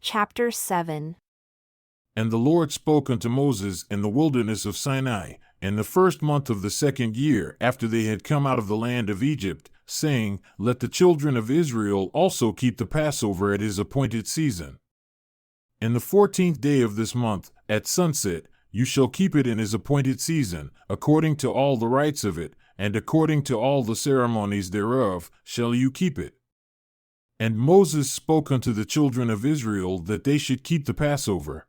Chapter 7. And the Lord spoke unto Moses in the wilderness of Sinai, in the first month of the second year after they had come out of the land of Egypt, saying, Let the children of Israel also keep the Passover at his appointed season. In the 14th day of this month, at sunset, you shall keep it in his appointed season, according to all the rites of it, and according to all the ceremonies thereof, shall you keep it. And Moses spoke unto the children of Israel that they should keep the Passover.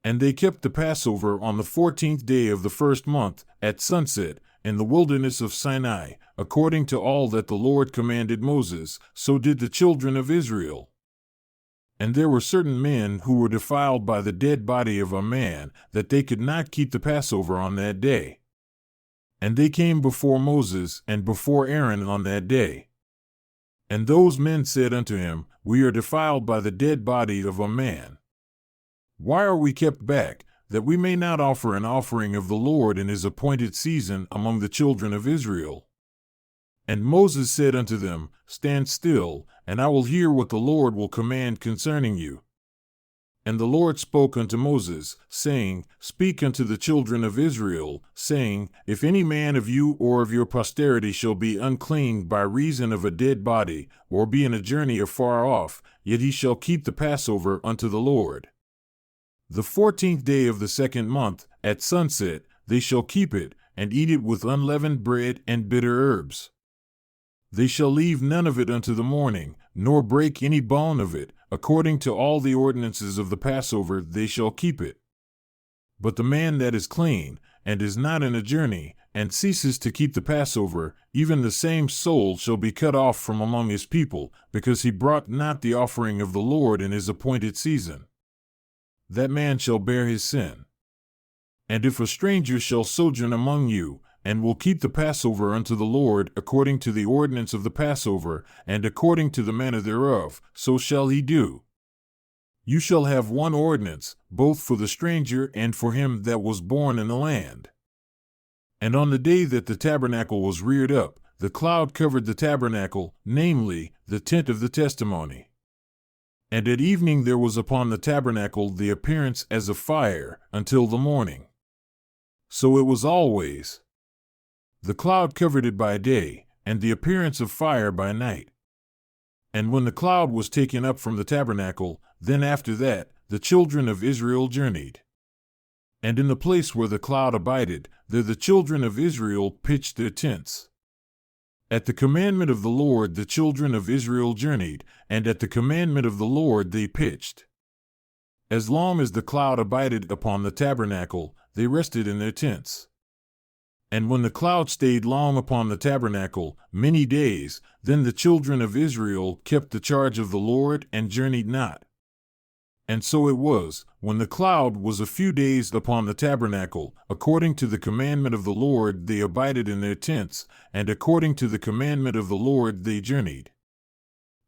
And they kept the Passover on the 14th day of the first month, at sunset, in the wilderness of Sinai, according to all that the Lord commanded Moses, so did the children of Israel. And there were certain men who were defiled by the dead body of a man, that they could not keep the Passover on that day. And they came before Moses and before Aaron on that day. And those men said unto him, We are defiled by the dead body of a man. Why are we kept back, that we may not offer an offering of the Lord in his appointed season among the children of Israel? And Moses said unto them, Stand still, and I will hear what the Lord will command concerning you. And the Lord spoke unto Moses, saying, Speak unto the children of Israel, saying, If any man of you or of your posterity shall be unclean by reason of a dead body, or be in a journey afar off, yet he shall keep the Passover unto the Lord. The 14th day of the second month, at sunset, they shall keep it, and eat it with unleavened bread and bitter herbs. They shall leave none of it unto the morning, nor break any bone of it. According to all the ordinances of the Passover they shall keep it. But the man that is clean, and is not in a journey, and ceases to keep the Passover, even the same soul shall be cut off from among his people, because he brought not the offering of the Lord in his appointed season. That man shall bear his sin. And if a stranger shall sojourn among you, and will keep the Passover unto the Lord according to the ordinance of the Passover, and according to the manner thereof, so shall he do. You shall have one ordinance, both for the stranger and for him that was born in the land. And on the day that the tabernacle was reared up, the cloud covered the tabernacle, namely, the tent of the testimony. And at evening there was upon the tabernacle the appearance as of fire, until the morning. So it was always. The cloud covered it by day, and the appearance of fire by night. And when the cloud was taken up from the tabernacle, then after that, the children of Israel journeyed. And in the place where the cloud abided, there the children of Israel pitched their tents. At the commandment of the Lord the children of Israel journeyed, and at the commandment of the Lord they pitched. As long as the cloud abided upon the tabernacle, they rested in their tents. And when the cloud stayed long upon the tabernacle, many days, then the children of Israel kept the charge of the Lord and journeyed not. And so it was, when the cloud was a few days upon the tabernacle, according to the commandment of the Lord they abided in their tents, and according to the commandment of the Lord they journeyed.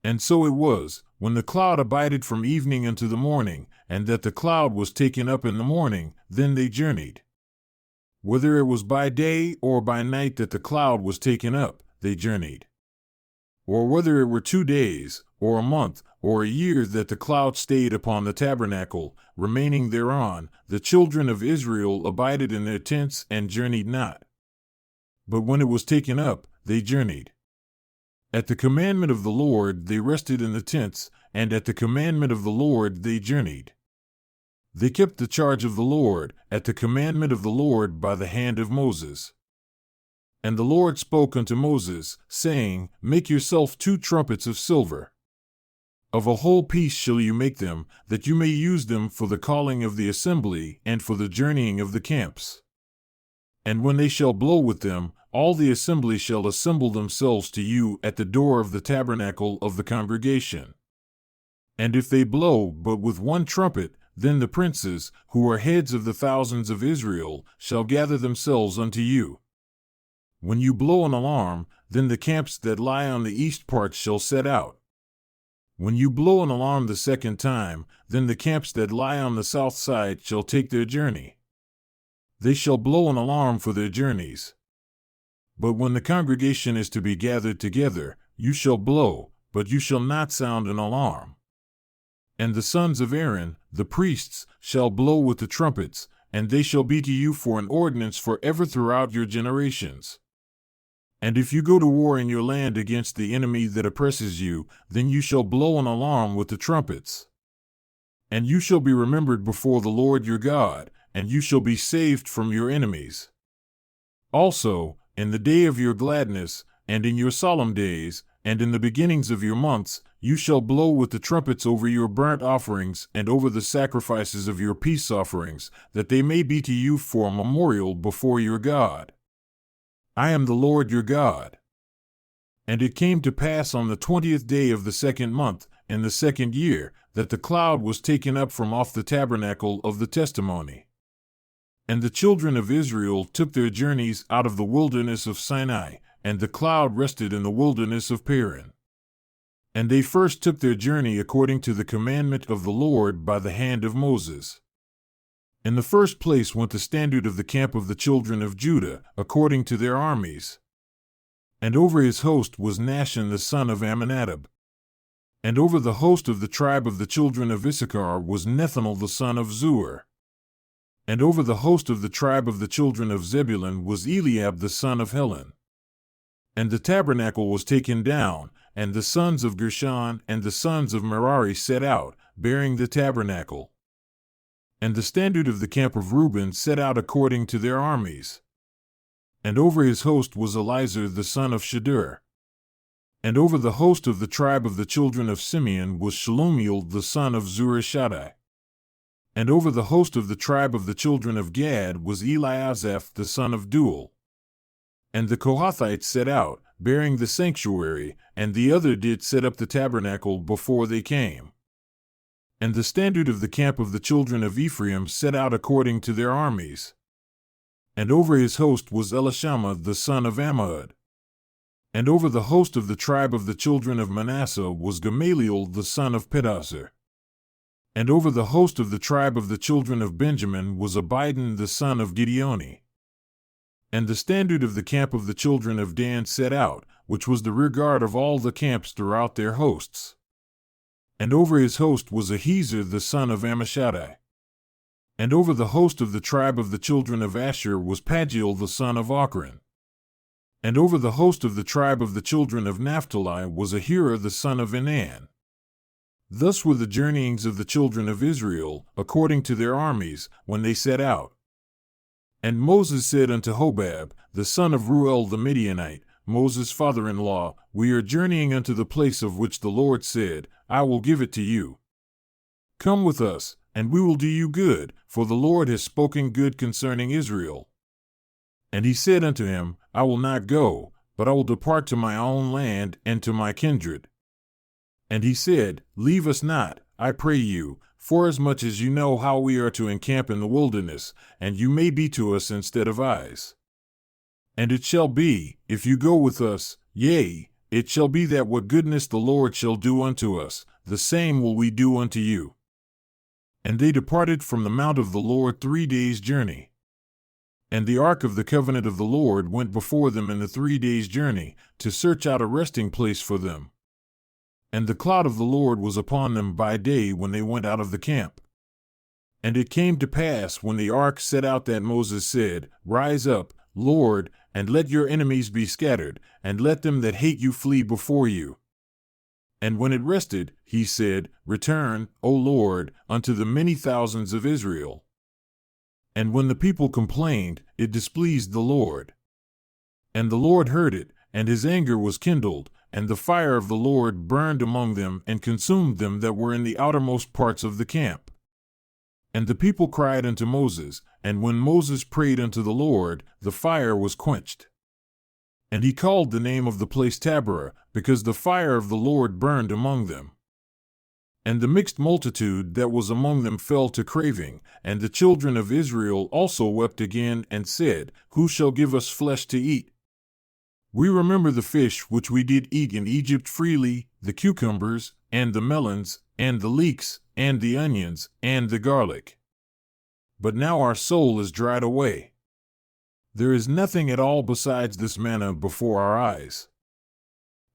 And so it was, when the cloud abided from evening unto the morning, and that the cloud was taken up in the morning, then they journeyed. Whether it was by day or by night that the cloud was taken up, they journeyed. Or whether it were 2 days, or a month, or a year that the cloud stayed upon the tabernacle, remaining thereon, the children of Israel abided in their tents and journeyed not. But when it was taken up, they journeyed. At the commandment of the Lord they rested in the tents, and at the commandment of the Lord they journeyed. They kept the charge of the Lord, at the commandment of the Lord by the hand of Moses. And the Lord spoke unto Moses, saying, Make yourself 2 trumpets of silver. Of a whole piece shall you make them, that you may use them for the calling of the assembly and for the journeying of the camps. And when they shall blow with them, all the assembly shall assemble themselves to you at the door of the tabernacle of the congregation. And if they blow but with 1 trumpet, then the princes, who are heads of the thousands of Israel, shall gather themselves unto you. When you blow an alarm, then the camps that lie on the east part shall set out. When you blow an alarm the second time, then the camps that lie on the south side shall take their journey. They shall blow an alarm for their journeys. But when the congregation is to be gathered together, you shall blow, but you shall not sound an alarm. And the sons of Aaron, the priests, shall blow with the trumpets, and they shall be to you for an ordinance forever throughout your generations. And if you go to war in your land against the enemy that oppresses you, then you shall blow an alarm with the trumpets. And you shall be remembered before the Lord your God, and you shall be saved from your enemies. Also, in the day of your gladness, and in your solemn days, and in the beginnings of your months, you shall blow with the trumpets over your burnt offerings and over the sacrifices of your peace offerings, that they may be to you for a memorial before your God. I am the Lord your God. And it came to pass on the 20th day of the 2nd month, in the 2nd year, that the cloud was taken up from off the tabernacle of the testimony. And the children of Israel took their journeys out of the wilderness of Sinai, and the cloud rested in the wilderness of Paran. And they first took their journey according to the commandment of the Lord by the hand of Moses. In the first place went the standard of the camp of the children of Judah, according to their armies. And over his host was Nahshon the son of Amminadab. And over the host of the tribe of the children of Issachar was Nethanel the son of Zuar. And over the host of the tribe of the children of Zebulun was Eliab the son of Helon. And the tabernacle was taken down, and the sons of Gershon and the sons of Merari set out, bearing the tabernacle. And the standard of the camp of Reuben set out according to their armies. And over his host was Elizur the son of Shedeur. And over the host of the tribe of the children of Simeon was Shelumiel the son of Zurishaddai. And over the host of the tribe of the children of Gad was Eliasaph the son of Duel. And the Kohathites set out, bearing the sanctuary, and the other did set up the tabernacle before they came. And the standard of the camp of the children of Ephraim set out according to their armies. And over his host was Elishama the son of Ammihud. And over the host of the tribe of the children of Manasseh was Gamaliel the son of Pedahzur. And over the host of the tribe of the children of Benjamin was Abidan the son of Gideoni. And the standard of the camp of the children of Dan set out, which was the rear guard of all the camps throughout their hosts. And over his host was Ahiezer the son of Ammishaddai. And over the host of the tribe of the children of Asher was Pagiel the son of Ochran. And over the host of the tribe of the children of Naphtali was Ahira the son of Enan. Thus were the journeyings of the children of Israel, according to their armies, when they set out. And Moses said unto Hobab, the son of Ruel the Midianite, Moses' father-in-law, we are journeying unto the place of which the Lord said, I will give it to you. Come with us, and we will do you good, for the Lord has spoken good concerning Israel. And he said unto him, I will not go, but I will depart to my own land and to my kindred. And he said, Leave us not, I pray you, forasmuch as you know how we are to encamp in the wilderness, and you may be to us instead of eyes. And it shall be, if you go with us, yea, it shall be that what goodness the Lord shall do unto us, the same will we do unto you. And they departed from the mount of the Lord 3 days' journey. And the ark of the covenant of the Lord went before them in the 3 days' journey, to search out a resting place for them. And the cloud of the Lord was upon them by day when they went out of the camp. And it came to pass when the ark set out that Moses said, Rise up, Lord, and let your enemies be scattered, and let them that hate you flee before you. And when it rested, he said, Return, O Lord, unto the many thousands of Israel. And when the people complained, it displeased the Lord. And the Lord heard it, and his anger was kindled, and the fire of the Lord burned among them and consumed them that were in the outermost parts of the camp. And the people cried unto Moses, and when Moses prayed unto the Lord, the fire was quenched. And he called the name of the place Taberah, because the fire of the Lord burned among them. And the mixed multitude that was among them fell to craving, and the children of Israel also wept again, and said, Who shall give us flesh to eat? We remember the fish which we did eat in Egypt freely, the cucumbers, and the melons, and the leeks, and the onions, and the garlic. But now our soul is dried away. There is nothing at all besides this manna before our eyes.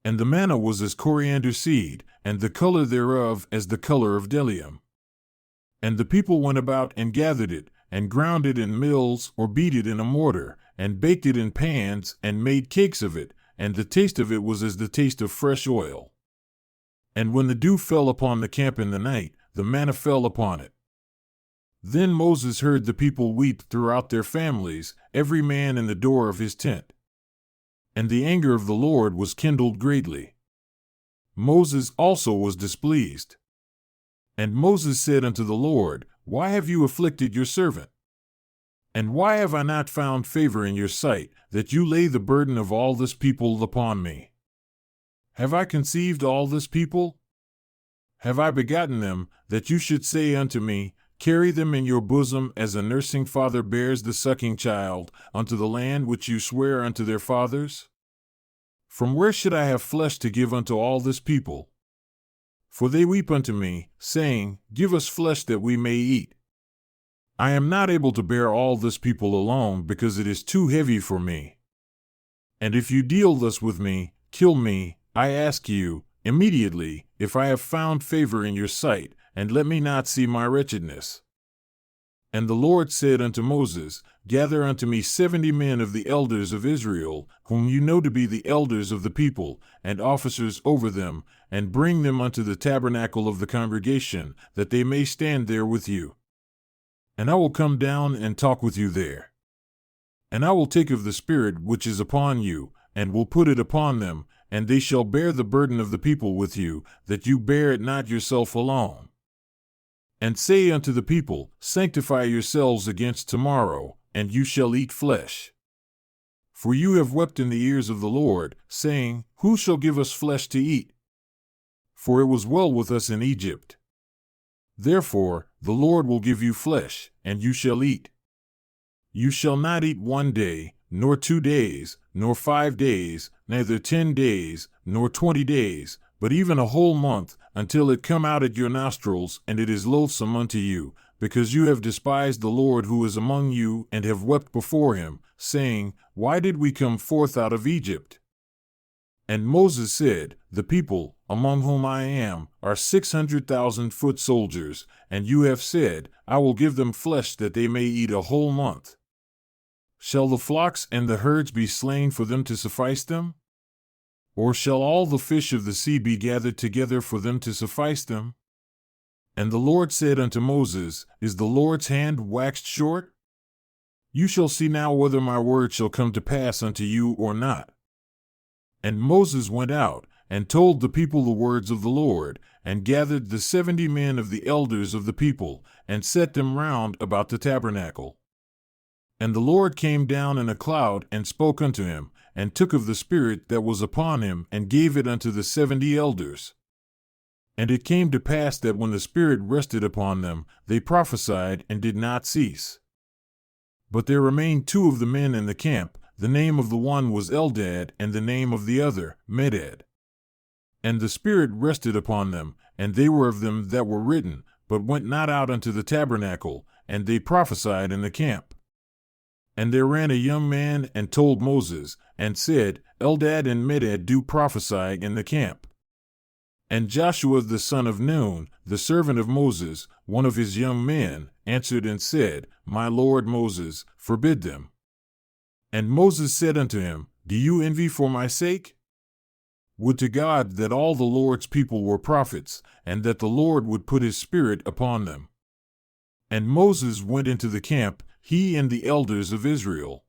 And the manna was as coriander seed, and the color thereof as the color of bdellium. And the people went about and gathered it, and ground it in mills, or beat it in a mortar, and baked it in pans, and made cakes of it, and the taste of it was as the taste of fresh oil. And when the dew fell upon the camp in the night, the manna fell upon it. Then Moses heard the people weep throughout their families, every man in the door of his tent. And the anger of the Lord was kindled greatly. Moses also was displeased. And Moses said unto the Lord, Why have you afflicted your servant? And why have I not found favor in your sight, that you lay the burden of all this people upon me? Have I conceived all this people? Have I begotten them, that you should say unto me, Carry them in your bosom as a nursing father bears the sucking child, unto the land which you swear unto their fathers? From where should I have flesh to give unto all this people? For they weep unto me, saying, Give us flesh that we may eat. I am not able to bear all this people alone, because it is too heavy for me. And if you deal thus with me, kill me, I ask you, immediately, if I have found favor in your sight, and let me not see my wretchedness. And the Lord said unto Moses, Gather unto me 70 men of the elders of Israel, whom you know to be the elders of the people, and officers over them, and bring them unto the tabernacle of the congregation, that they may stand there with you. And I will come down and talk with you there. And I will take of the Spirit which is upon you, and will put it upon them, and they shall bear the burden of the people with you, that you bear it not yourself alone. And say unto the people, Sanctify yourselves against tomorrow, and you shall eat flesh. For you have wept in the ears of the Lord, saying, Who shall give us flesh to eat? For it was well with us in Egypt. Therefore the Lord will give you flesh, and you shall eat. You shall not eat 1 day, nor 2 days, nor 5 days, neither 10 days, nor 20 days, but even a whole month, until it come out at your nostrils, and it is loathsome unto you, because you have despised the Lord who is among you, and have wept before him, saying, Why did we come forth out of Egypt? And Moses said, The people, among whom I am, are 600,000 foot soldiers, and you have said, I will give them flesh that they may eat a whole month. Shall the flocks and the herds be slain for them to suffice them? Or shall all the fish of the sea be gathered together for them to suffice them? And the Lord said unto Moses, Is the Lord's hand waxed short? You shall see now whether my word shall come to pass unto you or not. And Moses went out, and told the people the words of the Lord, and gathered the 70 men of the elders of the people, and set them round about the tabernacle. And the Lord came down in a cloud, and spoke unto him, and took of the Spirit that was upon him, and gave it unto the 70 elders. And it came to pass that when the Spirit rested upon them, they prophesied and did not cease. But there remained 2 of the men in the camp, the name of the one was Eldad, and the name of the other, Medad. And the Spirit rested upon them, and they were of them that were written, but went not out unto the tabernacle, and they prophesied in the camp. And there ran a young man and told Moses, and said, Eldad and Medad do prophesy in the camp. And Joshua the son of Nun, the servant of Moses, one of his young men, answered and said, My lord Moses, forbid them. And Moses said unto him, Do you envy for my sake? Would to God that all the Lord's people were prophets, and that the Lord would put his Spirit upon them. And Moses went into the camp, he and the elders of Israel.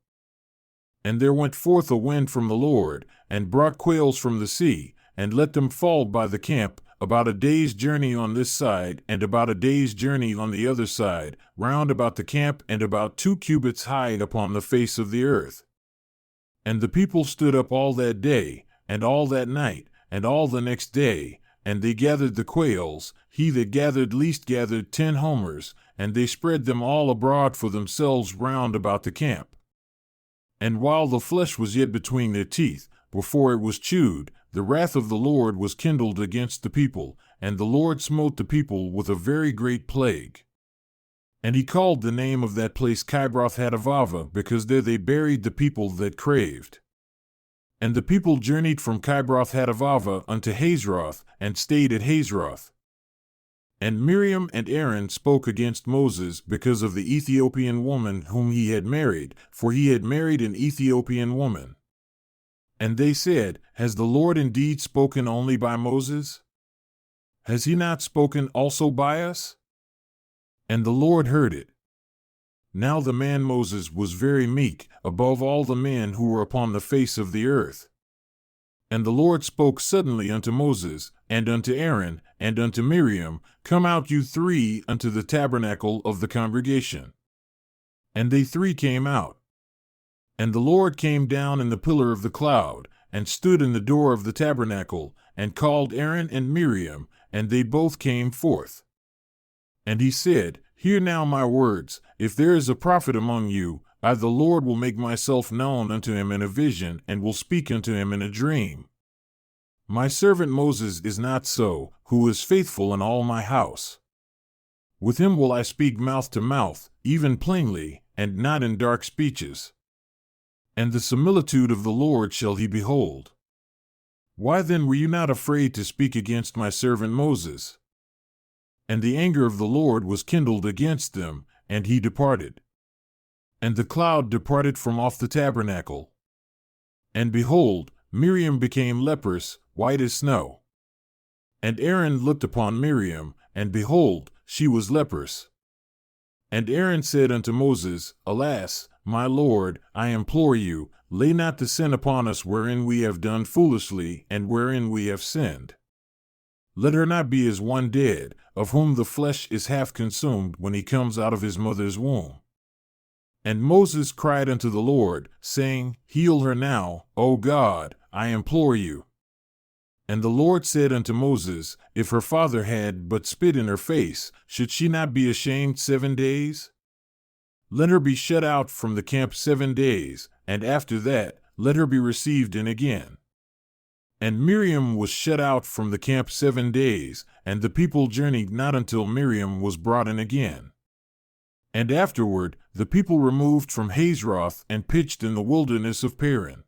And there went forth a wind from the Lord, and brought quails from the sea, and let them fall by the camp, about a day's journey on this side, and about a day's journey on the other side, round about the camp, and about 2 cubits high upon the face of the earth. And the people stood up all that day, and all that night, and all the next day, and they gathered the quails. He that gathered least gathered 10 homers, and they spread them all abroad for themselves round about the camp. And while the flesh was yet between their teeth, before it was chewed, the wrath of the Lord was kindled against the people, and the Lord smote the people with a very great plague. And he called the name of that place Kibroth Hattaavah, because there they buried the people that craved. And the people journeyed from Kibroth-Hattaavah unto Hazeroth, and stayed at Hazeroth. And Miriam and Aaron spoke against Moses because of the Ethiopian woman whom he had married, for he had married an Ethiopian woman. And they said, Has the Lord indeed spoken only by Moses? Has he not spoken also by us? And the Lord heard it. Now the man Moses was very meek, above all the men who were upon the face of the earth. And the Lord spoke suddenly unto Moses, and unto Aaron, and unto Miriam, Come out you three unto the tabernacle of the congregation. And they three came out. And the Lord came down in the pillar of the cloud, and stood in the door of the tabernacle, and called Aaron and Miriam, and they both came forth. And he said, Hear now my words, if there is a prophet among you, I the Lord will make myself known unto him in a vision, and will speak unto him in a dream. My servant Moses is not so, who is faithful in all my house. With him will I speak mouth to mouth, even plainly, and not in dark speeches. And the similitude of the Lord shall he behold. Why then were you not afraid to speak against my servant Moses? And the anger of the Lord was kindled against them, and he departed. And the cloud departed from off the tabernacle. And behold, Miriam became leprous, white as snow. And Aaron looked upon Miriam, and behold, she was leprous. And Aaron said unto Moses, Alas, my Lord, I implore you, lay not the sin upon us wherein we have done foolishly, and wherein we have sinned. Let her not be as one dead, of whom the flesh is half consumed when he comes out of his mother's womb. And Moses cried unto the Lord, saying, Heal her now, O God, I implore you. And the Lord said unto Moses, If her father had but spit in her face, should she not be ashamed 7 days? Let her be shut out from the camp 7 days, and after that, let her be received in again. And Miriam was shut out from the camp 7 days, and the people journeyed not until Miriam was brought in again. And afterward, the people removed from Hazeroth and pitched in the wilderness of Paran.